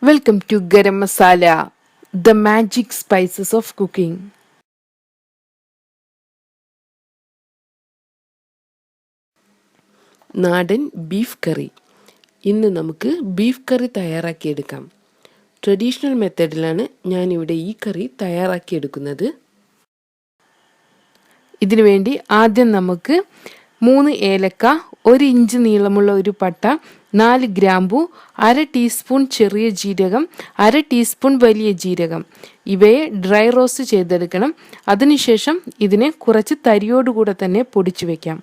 Welcome to Garam Masala, the magic spices of cooking. നാടൻ beef കറി. ഇന്ന് നമുക്ക് beef കറി തയ്യാറാക്കിയെടുക്കാം. ട്രഡീഷണൽ മെത്തേഡിലാണ് ഞാനിവിടെ ഈ കറി തയ്യാറാക്കിയെടുക്കുന്നത്. ഇതിനു വേണ്ടി ആദ്യം നമുക്ക് 3 ഏലക്ക, 1 ഇഞ്ച് നീളമുള്ള ഒരു പട്ട, 4 ഗ്രാമ്പു, 1/2 ടീസ്പൂൺ ചെറിയ ജീരകം, 1/2 ടീസ്പൂൺ വലിയ ജീരകം ഇവയെ ഡ്രൈ റോസ്റ്റ് ചെയ്തെടുക്കണം. അതിനുശേഷം ഇതിനെ കുറച്ച് തരിയോടുകൂടെ തന്നെ പൊടിച്ചു വെക്കാം.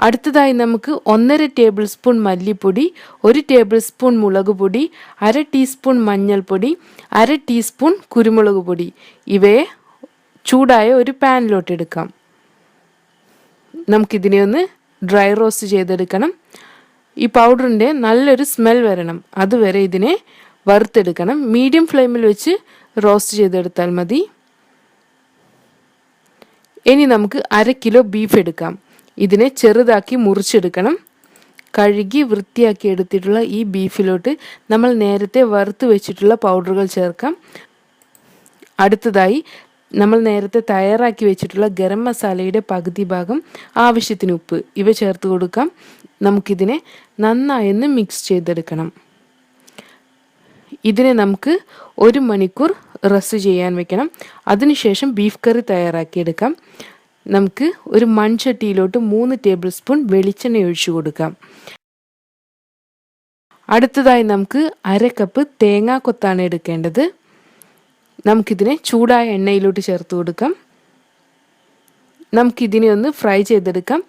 അടുത്തതായി നമുക്ക് 1/2 ടേബിൾ സ്പൂൺ മല്ലിപ്പൊടി, 1 ടേബിൾ സ്പൂൺ മുളക് പൊടി, 1/2 ടീസ്പൂൺ മഞ്ഞൾപ്പൊടി, 1/2 ടീസ്പൂൺ കുരുമുളക് പൊടി ഇവയെ ചൂടായ ഒരു പാനിലോട്ട് എടുക്കാം. നമുക്കിതിനെ ഒന്ന് ഡ്രൈ റോസ്റ്റ് ചെയ്തെടുക്കണം. ഈ പൗഡറിൻ്റെ നല്ലൊരു സ്മെൽ വരണം, അതുവരെ ഇതിനെ വറുത്തെടുക്കണം. മീഡിയം ഫ്ലെയിമിൽ വെച്ച് റോസ്റ്റ് ചെയ്തെടുത്താൽ മതി. ഇനി നമുക്ക് 1/2 കിലോ ബീഫ് എടുക്കാം. ഇതിനെ ചെറുതാക്കി മുറിച്ചെടുക്കണം. കഴുകി വൃത്തിയാക്കി എടുത്തിട്ടുള്ള ഈ ബീഫിലോട്ട് നമ്മൾ നേരത്തെ വറുത്ത് വെച്ചിട്ടുള്ള പൗഡറുകൾ ചേർക്കാം. അടുത്തതായി നമ്മൾ നേരത്തെ തയ്യാറാക്കി വെച്ചിട്ടുള്ള ഗരം മസാലയുടെ പകുതി ഭാഗം, ആവശ്യത്തിന് ഉപ്പ് ഇവ ചേർത്ത് കൊടുക്കാം. നമുക്കിതിനെ നന്നായൊന്ന് മിക്സ് ചെയ്തെടുക്കണം. ഇതിനെ നമുക്ക് 1 മണിക്കൂർ റെസ്റ്റ് ചെയ്യാൻ വെക്കണം. അതിനുശേഷം ബീഫ് കറി തയ്യാറാക്കിയെടുക്കാം. നമുക്ക് ഒരു മൺചട്ടിയിലോട്ട് 3 ടേബിൾ സ്പൂൺ വെളിച്ചെണ്ണ ഒഴിച്ചു കൊടുക്കാം. അടുത്തതായി നമുക്ക് 1/2 കപ്പ് തേങ്ങാക്കൊത്താണ് എടുക്കേണ്ടത്. നമുക്കിതിനെ ചൂടായ എണ്ണയിലോട്ട് ചേർത്ത് കൊടുക്കാം. നമുക്കിതിനെ ഒന്ന് ഫ്രൈ ചെയ്തെടുക്കാം.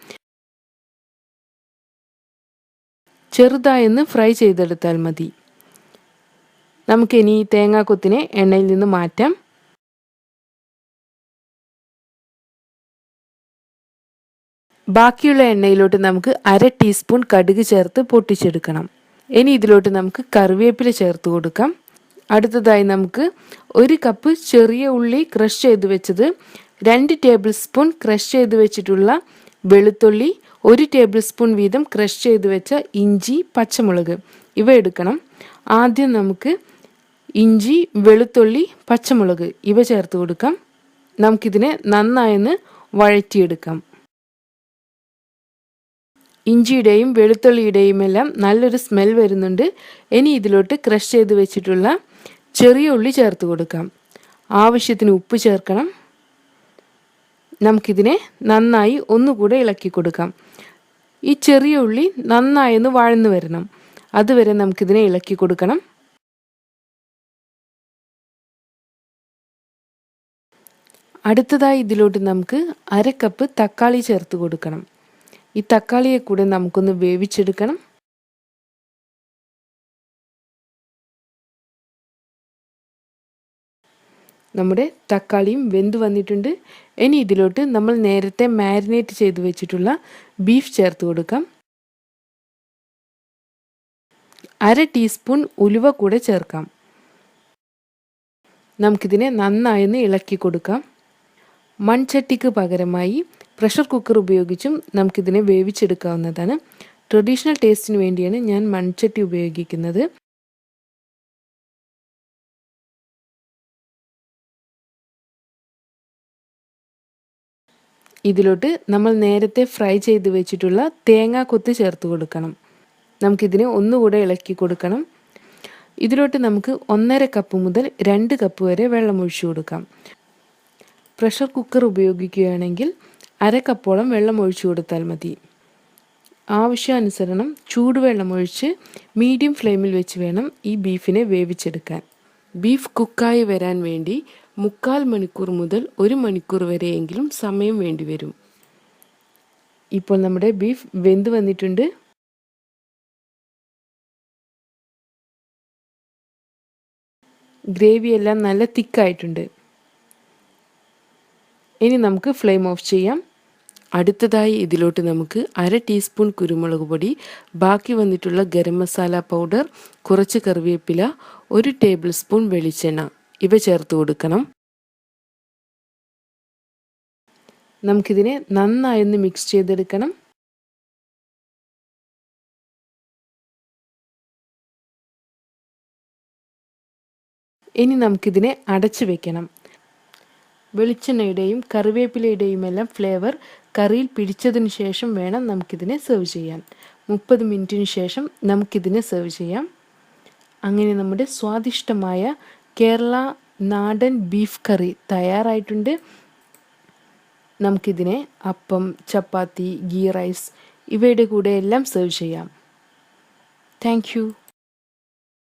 ചെറുതായൊന്ന് ഫ്രൈ ചെയ്തെടുത്താൽ മതി. നമുക്കിനി തേങ്ങാക്കൊത്തിനെ എണ്ണയിൽ നിന്ന് മാറ്റാം. ബാക്കിയുള്ള എണ്ണയിലോട്ട് നമുക്ക് 1/2 ടീസ്പൂൺ കടുക് ചേർത്ത് പൊട്ടിച്ചെടുക്കണം. ഇനി ഇതിലോട്ട് നമുക്ക് കറിവേപ്പില ചേർത്ത് കൊടുക്കാം. അടുത്തതായി നമുക്ക് 1 കപ്പ് ചെറിയ ഉള്ളി ക്രഷ് ചെയ്ത് വെച്ചത്, 2 ടേബിൾ സ്പൂൺ ക്രഷ് ചെയ്ത് വെച്ചിട്ടുള്ള വെളുത്തുള്ളി, 1 ടേബിൾ സ്പൂൺ വീതം ക്രഷ് ചെയ്ത് വെച്ച ഇഞ്ചി, പച്ചമുളക് ഇവ എടുക്കണം. ആദ്യം നമുക്ക് ഇഞ്ചി, വെളുത്തുള്ളി, പച്ചമുളക് ഇവ ചേർത്ത് കൊടുക്കാം. നമുക്കിതിനെ നന്നായൊന്ന് വഴറ്റിയെടുക്കാം. ഇഞ്ചിയുടെയും വെളുത്തുള്ളിയുടെയും എല്ലാം നല്ലൊരു സ്മെൽ വരുന്നുണ്ട്. ഇനി ഇതിലോട്ട് ക്രഷ് ചെയ്ത് വെച്ചിട്ടുള്ള ചെറിയ ഉള്ളി ചേർത്ത് കൊടുക്കാം. ആവശ്യത്തിന് ഉപ്പ് ചേർക്കണം. നമുക്കിതിനെ നന്നായി ഒന്നുകൂടെ ഇളക്കി കൊടുക്കാം. ഈ ചെറിയ ഉള്ളി നന്നായി ഒന്ന് വഴന്നു വരണം, അതുവരെ നമുക്കിതിനെ ഇളക്കി കൊടുക്കണം. അടുത്തതായി ഇതിലോട്ട് നമുക്ക് 1/2 കപ്പ് തക്കാളി ചേർത്ത് കൊടുക്കണം. ഈ തക്കാളിയെ കൂടെ നമുക്കൊന്ന് വേവിച്ചെടുക്കണം. നമ്മുടെ തക്കാളിയും വെന്ത് വന്നിട്ടുണ്ട്. ഇനി ഇതിലോട്ട് നമ്മൾ നേരത്തെ മാരിനേറ്റ് ചെയ്ത് വെച്ചിട്ടുള്ള ബീഫ് ചേർത്ത് കൊടുക്കാം. 1/2 ടീസ്പൂൺ ഉലുവ കൂടെ ചേർക്കാം. നമുക്കിതിനെ നന്നായൊന്ന് ഇളക്കി കൊടുക്കാം. മൺചട്ടിക്ക് പകരമായി പ്രഷർ കുക്കർ ഉപയോഗിച്ചും നമുക്കിതിനെ വേവിച്ചെടുക്കാവുന്നതാണ്. ട്രഡീഷണൽ ടേസ്റ്റിന് വേണ്ടിയാണ് ഞാൻ മൺചട്ടി ഉപയോഗിക്കുന്നത്. ഇതിലോട്ട് നമ്മൾ നേരത്തെ ഫ്രൈ ചെയ്ത് വെച്ചിട്ടുള്ള തേങ്ങാക്കൊത്ത് ചേർത്ത് കൊടുക്കണം. നമുക്കിതിനെ ഒന്നുകൂടെ ഇളക്കി കൊടുക്കണം. ഇതിലോട്ട് നമുക്ക് 1/2 കപ്പ് മുതൽ 2 കപ്പ് വരെ വെള്ളം ഒഴിച്ചു കൊടുക്കാം. പ്രഷർ കുക്കർ ഉപയോഗിക്കുകയാണെങ്കിൽ 1/2 കപ്പോളം വെള്ളം ഒഴിച്ചു കൊടുത്താൽ മതി. ആവശ്യാനുസരണം ചൂടുവെള്ളം ഒഴിച്ച് മീഡിയം ഫ്ലെയിമിൽ വെച്ച് വേണം ഈ ബീഫിനെ വേവിച്ചെടുക്കാൻ. ബീഫ് കുക്കായി വരാൻ വേണ്ടി 3/4 മണിക്കൂർ മുതൽ 1 മണിക്കൂർ വരെയെങ്കിലും സമയം വേണ്ടി വരും. ഇപ്പോൾ നമ്മുടെ ബീഫ് വെന്ത് വന്നിട്ടുണ്ട്. ഗ്രേവി എല്ലാം നല്ല തിക്കായിട്ടുണ്ട്. ഇനി നമുക്ക് ഫ്ലെയിം ഓഫ് ചെയ്യാം. അടുത്തതായി ഇതിലോട്ട് നമുക്ക് 1/2 ടീസ്പൂൺ കുരുമുളക് പൊടി, ബാക്കി വന്നിട്ടുള്ള ഗരം മസാല പൗഡർ, കുറച്ച് കറിവേപ്പില, 1 ടേബിൾ സ്പൂൺ വെളിച്ചെണ്ണ ഇവ ചേർത്ത് കൊടുക്കണം. നമുക്കിതിനെ നന്നായൊന്ന് മിക്സ് ചെയ്തെടുക്കണം. ഇനി നമുക്കിതിനെ അടച്ചു വെക്കണം. വെളിച്ചെണ്ണയുടെയും കറിവേപ്പിലയുടെയും എല്ലാം ഫ്ലേവർ കറിയിൽ പിടിച്ചതിന് ശേഷം വേണം നമുക്കിതിനെ സെർവ് ചെയ്യാൻ. 30 മിനിറ്റിന് ശേഷം നമുക്കിതിനെ സെർവ് ചെയ്യാം. അങ്ങനെ നമ്മുടെ സ്വാദിഷ്ടമായ കേരള നാടൻ ബീഫ് കറി തയ്യാറായിട്ടുണ്ട്. നമുക്കിതിനെ അപ്പം, ചപ്പാത്തി, ഗീ റൈസ് ഇവയുടെ കൂടെ എല്ലാം സെർവ് ചെയ്യാം. Thank you.